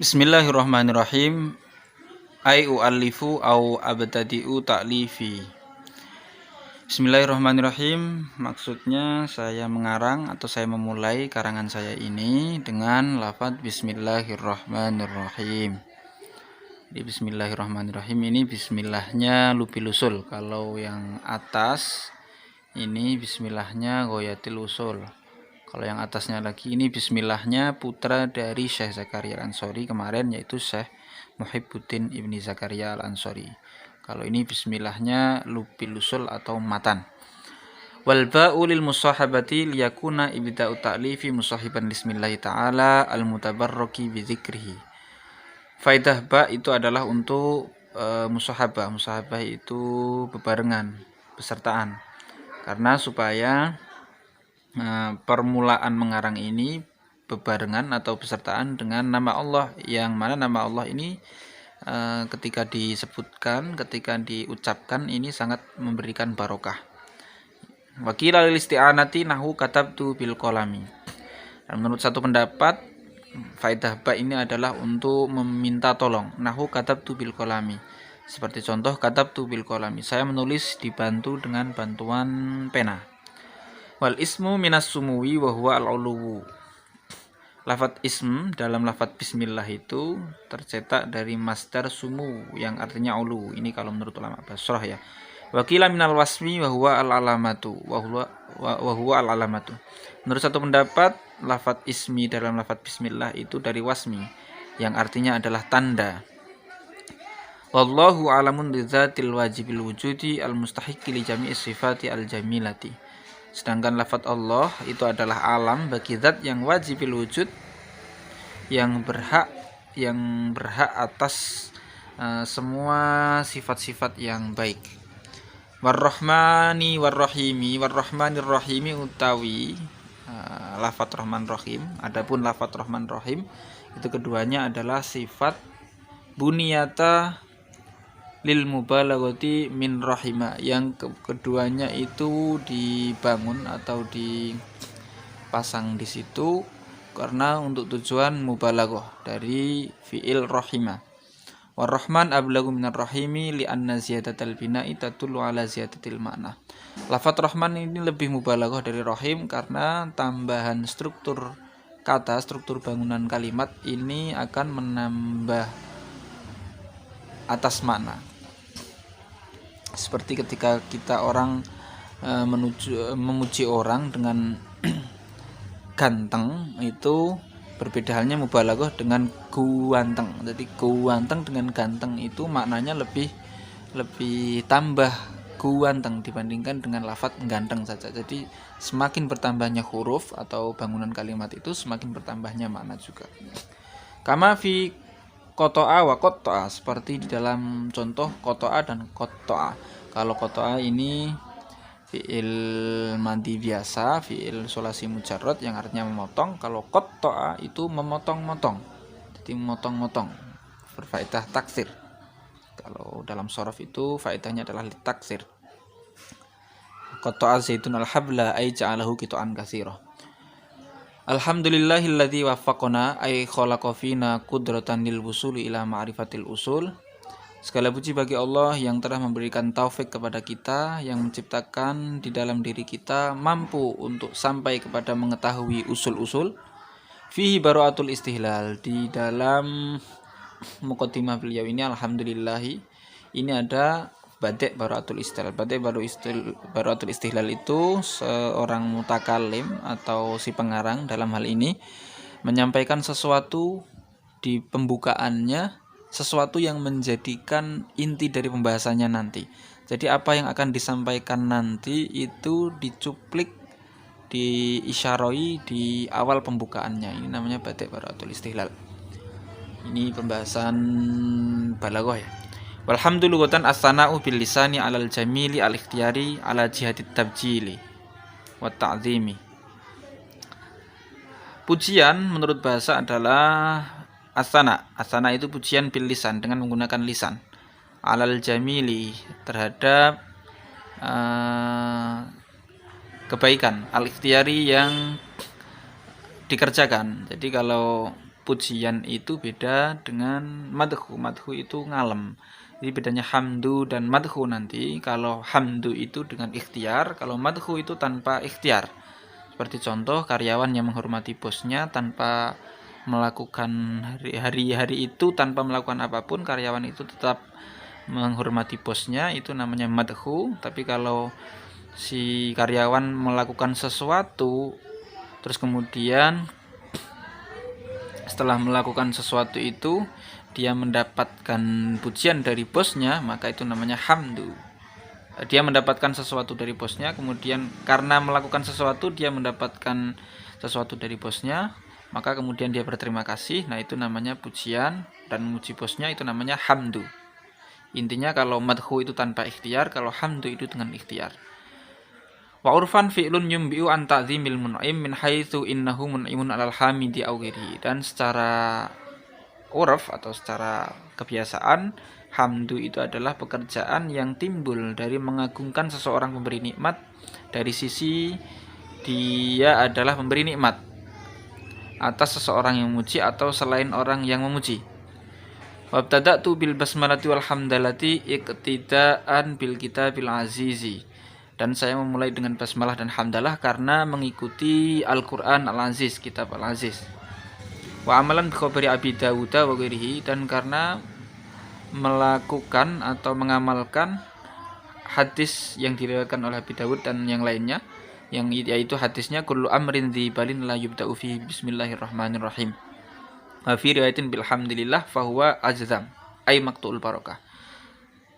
Bismillahirrahmanirrahim. Ai u'allifu au abtadi'u ta'lifi. Bismillahirrahmanirrahim. Maksudnya saya mengarang atau saya memulai karangan saya ini dengan lafaz Bismillahirrahmanirrahim. Di Bismillahirrahmanirrahim ini bismillahnya lubil usul. Kalau yang atas ini bismillahnya ghayatil usul. Kalau yang atasnya lagi ini bismillahnya putra dari Syekh Zakaria Al-Ansori kemarin, yaitu Syekh Muhibbuddin Ibni Zakaria Al-Ansori. Kalau ini bismillahnya lubil usul atau matan. Wal ba'u lil musahabati liyakuna ibda'u ta'lifi musahiban lismillahi ta'ala al-mutabarraki bi dzikrihi. Faidah ba itu adalah untuk musahabah. Musahabah itu bebarengan, besertaan. Karena supaya permulaan mengarang ini bebarengan atau besertaan dengan nama Allah, yang mana nama Allah ini ketika disebutkan, ketika diucapkan ini sangat memberikan barokah. Wakila lil isti'anati nahu katabtu bil qalami. Dan menurut satu pendapat, faedah ba ini adalah untuk meminta tolong. Nahu katabtu bil qalami. Seperti contoh katabtu bil qalami, saya menulis dibantu dengan bantuan pena. Wal ismu minas sumuwi wa huwa al-uluwu. Lafaz ism dalam lafaz bismillah itu tercetak dari masdar sumu yang artinya ulu. Ini kalau menurut ulama Basrah ya. Wakila minal wasmi wa huwa al-alamatu wa huwa al-alamatu. Menurut satu pendapat, lafaz ismi dalam lafaz bismillah itu dari wasmi yang artinya adalah tanda. Wallahu alamun bidzatil wajibil wujudi al-mustahiqqi li jami'is sifati al-jamilati. Sedangkan lafaz Allah itu adalah alam bagi zat yang wajibil wujud, yang berhak atas semua sifat-sifat yang baik. Warrahmani warrahimi, warrahmanir rahimi utawi lafaz Rahman Rahim. Adapun lafaz Rahman Rahim itu keduanya adalah sifat buniyata lil mubalaghati min rahima, yang keduanya itu dibangun atau dipasang di situ karena untuk tujuan mubalaghah dari fiil rahima. Warrahman ablagu minar rahimi li anna ziyadatal bina'i tadullu ala ziyadatil makna. Lafaz Rahman ini lebih mubalaghah dari rahim karena tambahan struktur kata, struktur bangunan kalimat ini akan menambah atas makna. Seperti ketika kita orang memuji orang dengan ganteng, itu berbeda halnya mubalaghah dengan guanteng. Jadi guanteng dengan ganteng itu maknanya lebih tambah guanteng dibandingkan dengan lafaz ganteng saja. Jadi semakin bertambahnya huruf atau bangunan kalimat itu semakin bertambahnya makna juga. Kama fi koto'a wa koto'a, seperti di dalam contoh koto'a dan koto'a. Kalau koto'a ini fi'il madi biasa, fi'il sulasi mujarrad yang artinya memotong. Kalau koto'a itu memotong-motong, jadi memotong-motong, berfaedah taksir. Kalau dalam shorof itu faedahnya adalah taksir. Koto'a zaitun al-habla ay ja'alahu qita'an katsira. Alhamdulillahilladzi waffaqana ay khalaqa fina qudratan lil wusuli ila ma'rifatil usul. Segala puji bagi Allah yang telah memberikan taufik kepada kita, yang menciptakan di dalam diri kita mampu untuk sampai kepada mengetahui usul-usul. Fihi bara'atul istihlal. Di dalam muqaddimah beliau ini alhamdulillahi ini ada badai bara'atul istihlal. Badai bara'atul istihlal itu seorang mutakalim atau si pengarang dalam hal ini menyampaikan sesuatu di pembukaannya, sesuatu yang menjadikan inti dari pembahasannya nanti. Jadi apa yang akan disampaikan nanti itu dicuplik, diisyaroi di awal pembukaannya. Ini namanya badai bara'atul istihlal. Ini pembahasan balaghah ya. Walhamdulillahatan as-sana'u bil lisani 'alal jamili al-ikhtiyari 'ala jihatit tabjili wa ta'zimi. Pujian menurut bahasa adalah as-sana'. As-sana' itu pujian bil lisan, dengan menggunakan lisan. 'Alal jamili, terhadap kebaikan, al-ikhtiyari yang dikerjakan. Jadi kalau pujian itu beda dengan madhu. Madhu itu ngalem. Jadi bedanya hamdu dan madhu nanti. Kalau hamdu itu dengan ikhtiar, kalau madhu itu tanpa ikhtiar. Seperti contoh karyawan yang menghormati bosnya tanpa melakukan hari-hari itu, tanpa melakukan apapun, karyawan itu tetap menghormati bosnya, itu namanya madhu. Tapi kalau si karyawan melakukan sesuatu, terus kemudian setelah melakukan sesuatu itu dia mendapatkan pujian dari bosnya, maka itu namanya hamdu. Dia mendapatkan sesuatu dari bosnya, kemudian karena melakukan sesuatu dia mendapatkan sesuatu dari bosnya, maka kemudian dia berterima kasih. Nah, itu namanya pujian, dan memuji bosnya itu namanya hamdu. Intinya kalau madhu itu tanpa ikhtiar, kalau hamdu itu dengan ikhtiar. Wa urfan fi'lun yumbi'u an ta'zimil mun'im min haitsu innahu mun'imun 'alal hamidi aw ghairihi. Dan secara urf atau secara kebiasaan, hamdu itu adalah pekerjaan yang timbul dari mengagungkan seseorang pemberi nikmat dari sisi dia adalah pemberi nikmat atas seseorang yang memuji atau selain orang yang memuji. Wabtada'tu bil basmalati wal hamdalati iqtidaan bil kitabil azizi. Dan saya memulai dengan basmalah dan hamdalah karena mengikuti Al-Qur'an Al-Aziz, kitab Al-Aziz. Wa amalan bi khabari Abi Dawud wa ghairihi, dan karena melakukan atau mengamalkan hadis yang diriwayatkan oleh Abi Dawud dan yang lainnya, yang yaitu hadisnya kullu amrin dzibalin la yubda'u fi bismillahirrahmanirrahim. Wa fi riwayatin bilhamdilillah fahuwa ajzam ay maqtu'ul barakah.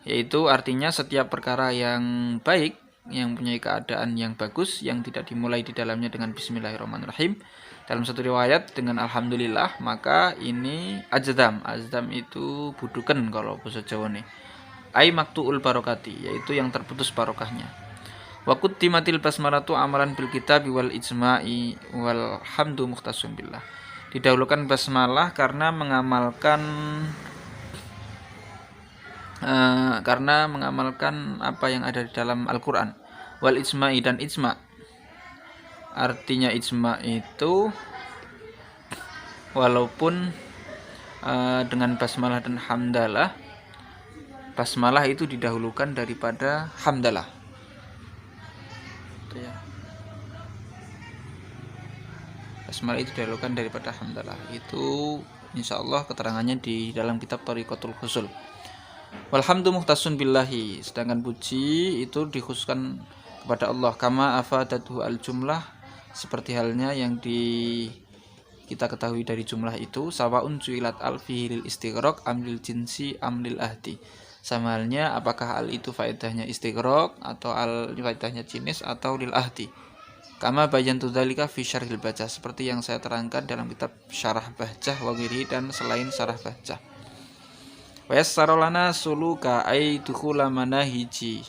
Yaitu artinya setiap perkara yang baik, yang punya keadaan yang bagus, yang tidak dimulai di dalamnya dengan bismillahirrahmanirrahim, dalam satu riwayat dengan alhamdulillah, maka ini ajdam. Ajdam itu budukan kalau bahasa Jawa nih. Ai maktuul barokati, yaitu yang terputus barokahnya. Wa quttimatil basmalatu amalan bil kitab wal ijma'i wal hamdu mukhtasun billah. Didahulukan basmalah karena mengamalkan apa yang ada di dalam Al-Qur'an. Wal ijma'i, dan ijma'. Artinya ijma' itu walaupun dengan basmalah dan hamdalah, basmalah itu didahulukan daripada hamdalah. Basmalah itu didahulukan daripada hamdalah. Itu insyaallah keterangannya di dalam kitab Thariqatul Husul. Walhamdu muhtasun billahi, sedangkan puji itu dikhususkan kepada Allah. Kama afadatu al-jumlah, seperti halnya yang kita ketahui dari jumlah itu. Sawaun ju'ilat al-fihi lil istighraq amlil jinsi amlil ahdi. Sama halnya apakah al itu faedahnya istighraq atau al faedahnya jenis atau lil ahdi. Kama bayantu dzalika fi syarhil Bahjah, seperti yang saya terangkan dalam kitab Syarah Bahjah wa ghairi, dan selain Syarah Bahjah. Wa yassara lana suluka ay dukhula manahija,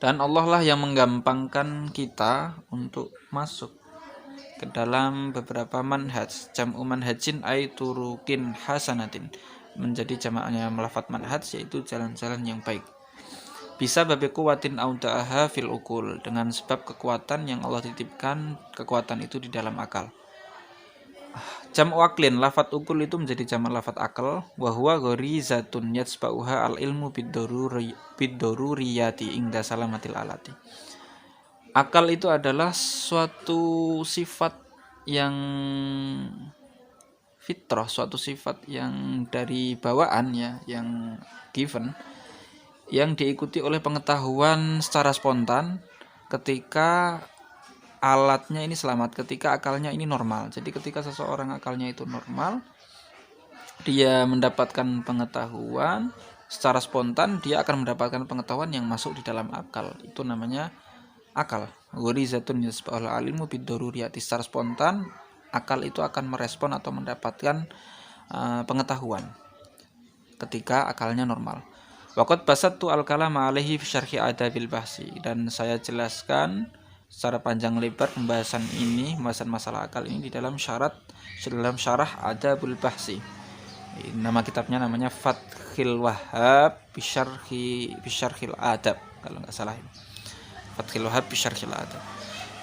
dan Allah lah yang menggampangkan kita untuk masuk ke dalam beberapa manhaj. Jam'u manhajin ay turukin hasanatin, menjadi jamaknya lafaz manhaj, yaitu jalan-jalan yang baik. Bisa babi kuwatin auda'aha fil ukul, dengan sebab kekuatan yang Allah titipkan kekuatan itu di dalam akal. Jam'u aklin, lafaz ukul itu menjadi jamak lafaz akal. Wa huwa gharizatun yatsba'uha al ilmu bid-daruriyati ingda salamatil alati. Akal itu adalah suatu sifat yang fitrah, suatu sifat yang dari bawaan ya, yang given, yang diikuti oleh pengetahuan secara spontan ketika alatnya ini selamat, ketika akalnya ini normal. Jadi ketika seseorang akalnya itu normal, dia mendapatkan pengetahuan secara spontan, dia akan mendapatkan pengetahuan yang masuk di dalam akal. Itu namanya akal. Gharizatun yasbahul alimu bid-daruriyati, secara spontan akal itu akan merespon atau mendapatkan pengetahuan ketika akalnya normal. Waqad basattu al-kalama alaihi fi syarhi adabil bahsi, dan saya jelaskan secara panjang lebar pembahasan masalah akal ini di dalam syarah adabul bahsi. Nama kitabnya namanya Fathil Wahhab bi syarhil adab, kalau enggak salah. Fathil Wahhab bi syarhil adab.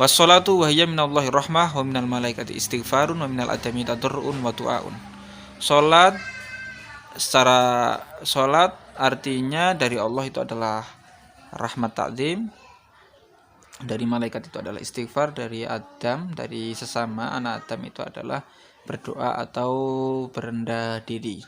Wassalatu wa hiya minallahi rahmah wa minal malaikati istighfarun wa minal adami tadarrun wa du'aun. Salat artinya dari Allah itu adalah rahmat takzim, dari malaikat itu adalah istighfar, dari Adam, dari sesama anak Adam itu adalah berdoa atau berendah diri,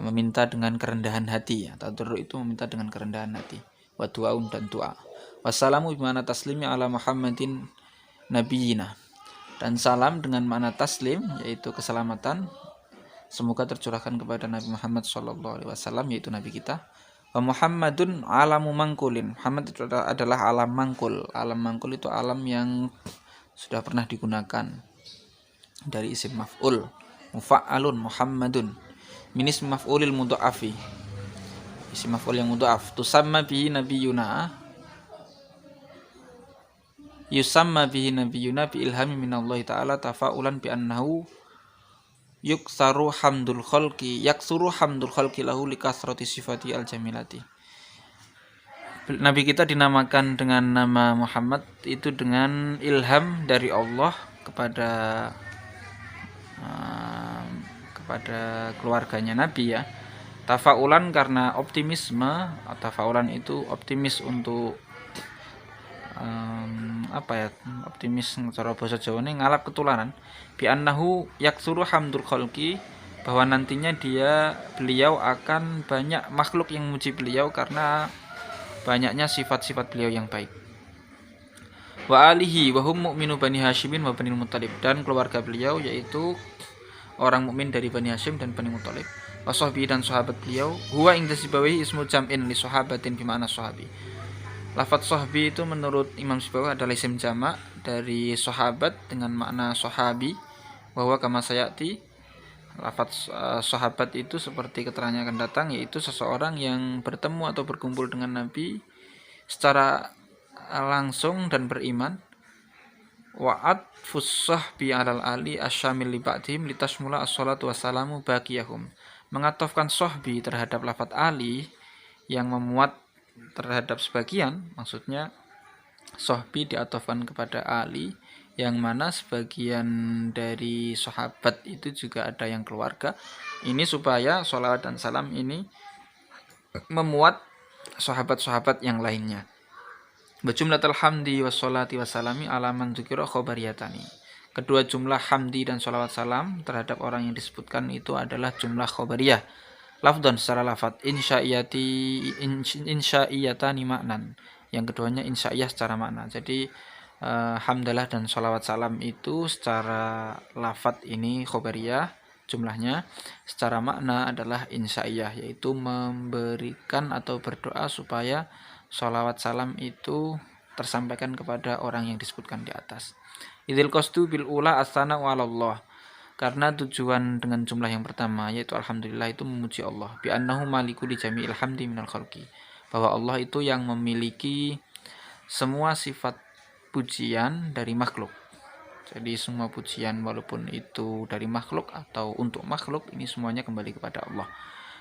meminta dengan kerendahan hati. Tadarru itu meminta dengan kerendahan hati. Wa du'aun dan doa. Wassalamu bimana taslimi ala Muhammadin nabiyina. Dan salam dengan makna taslim, yaitu keselamatan, semoga tercurahkan kepada Nabi Muhammad SAW, yaitu Nabi kita. Wa Muhammadun alamu mangkulin. Muhammad itu adalah alam mangkul. Alam mangkul itu alam yang sudah pernah digunakan dari isim maf'ul. Mufa'alun Muhammadun. Min ismi maf'ulil mudha'afi. Isim maf'ul yang mudha'af. Tusamma bihi nabiyuna. Yusamma bihi nabiyuna bi ilhami minallahi ta'ala tafa'ulan bi annahu yaksuru hamdul khalqi lahu likasrati sifati al-jamilati. Nabi kita dinamakan dengan nama Muhammad itu dengan ilham dari Allah kepada keluarganya Nabi ya. Tafaulan karena optimisme, tafaulan itu optimis untuk optimis cara bahasa Jawa ini ngalap ketularan. Bi annahu yaksuru hamdul khalqi, bahwa nantinya beliau akan banyak makhluk yang memuji beliau karena banyaknya sifat-sifat beliau yang baik. Wa alihi wa hum mu'minu Bani Hasyimin wa Bani Muttalib, dan keluarga beliau yaitu orang mukmin dari Bani Hashim dan Bani Muttalib. Wa sahbihi, dan sahabat beliau. Huwa inda sibawahi ismu jam'in li sahabatin bima'na sahabi. Lafaz sahbi itu menurut Imam Sibawi adalah isim jamak dari sahabat dengan makna sahabi. Bahwa kama sayati, lafaz sahabat itu seperti keterangannya akan datang, yaitu seseorang yang bertemu atau berkumpul dengan Nabi secara langsung dan beriman. Wa'at fussah bi alal ali asyamil li ba'dihim litashmula as-salatu wassalamu baqiyahum. Mengatofkan sahbi terhadap lafaz ali yang memuat terhadap sebagian, maksudnya sahbi diatofkan kepada ali yang mana sebagian dari sahabat itu juga ada yang keluarga. Ini supaya sholawat dan salam ini memuat sahabat-sahabat yang lainnya. Bajumlatul hamdi wassalati wassalami ala man dzukira khobariyatani. Kedua jumlah hamdi dan sholawat salam terhadap orang yang disebutkan itu adalah jumlah khobariyah. Lafdhan secara lafad, insya'iyatani maknan. Yang keduanya insya'iyah secara makna. Jadi hamdalah dan sholawat salam itu secara lafad ini khobariyah jumlahnya, secara makna adalah insya'iyah, yaitu memberikan atau berdoa supaya sholawat salam itu tersampaikan kepada orang yang disebutkan di atas. Idzil qasdu bil ula as-sana'u 'ala Allah, karena tujuan dengan jumlah yang pertama yaitu alhamdulillah itu memuji Allah. Bi annahu maliku li jami'il hamdi minal khalqi, bahwa Allah itu yang memiliki semua sifat pujian dari makhluk. Jadi semua pujian walaupun itu dari makhluk atau untuk makhluk, ini semuanya kembali kepada Allah.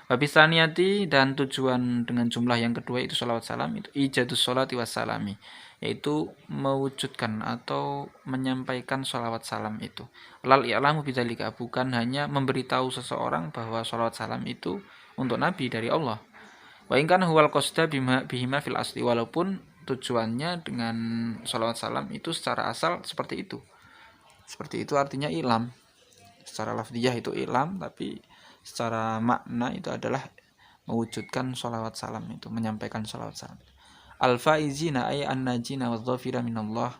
Wabisaniyati, dan tujuan dengan jumlah yang kedua itu sholawat salam itu ijadus sholati wassalami, yaitu mewujudkan atau menyampaikan sholawat salam itu. Lal i'lamu bidzalika, bukan hanya memberitahu seseorang bahwa sholawat salam itu untuk Nabi dari Allah. Wa in kana huwal qasda bihima fil asli, walaupun tujuannya dengan sholawat salam itu secara asal seperti itu. Seperti itu artinya ilam. Secara lafziyah itu ilam, tapi secara makna itu adalah mewujudkan sholawat salam itu, menyampaikan sholawat salam. Al-faizina ay an-najina wadh-dhafira minallah,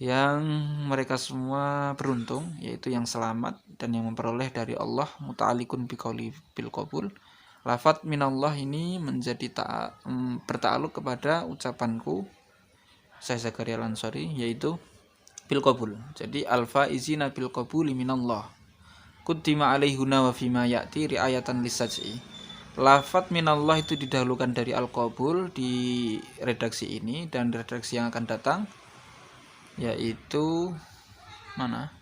yang mereka semua beruntung, yaitu yang selamat dan yang memperoleh dari Allah. Muta'alikun biqauli bil qabul. Lafaz minallah ini menjadi bertakluk kepada ucapanku saya Zakaria Al-Ansari, yaitu bil qabul. Jadi al-faizina bil qabuli minallah. Kuddima alaihuna wa fima ya'ti ri'ayatan lisaj'i. Lafaz minallah itu didahulukan dari al-qabul di redaksi ini, dan redaksi yang akan datang yaitu mana?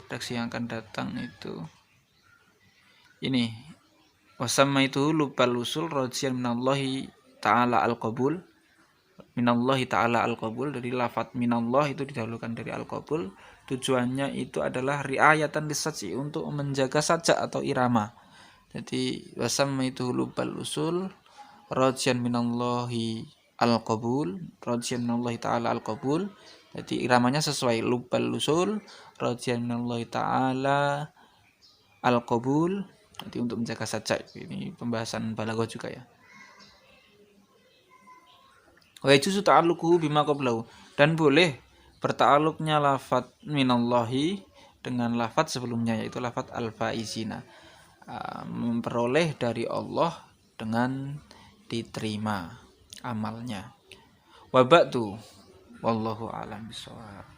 Redaksi yang akan datang itu ini. Wasamma itu lubal usul rajian minallahi ta'ala al-qabul. minallahi ta'ala al-qabul. Dari lafadz minallah itu didahulukan dari al-qabul. Tujuannya itu adalah riayatan lisaj'i, untuk menjaga sajak atau irama. Jadi wasam itu lubal usul rajian minallahi al-qabul, rajian minallahi ta'ala al-qabul. Jadi iramanya sesuai lubal usul rajian minallahi ta'ala al-qabul. Jadi untuk menjaga sajak. Ini pembahasan balaghah juga ya. Wa yajuzu ta'alluquhu bima qablahu, dan boleh berta'alluqnya lafadz minallahi dengan lafadz sebelumnya, yaitu lafadz al-faizina, memperoleh dari Allah dengan diterima amalnya. Wa ba'du wallahu a'lam bishawab.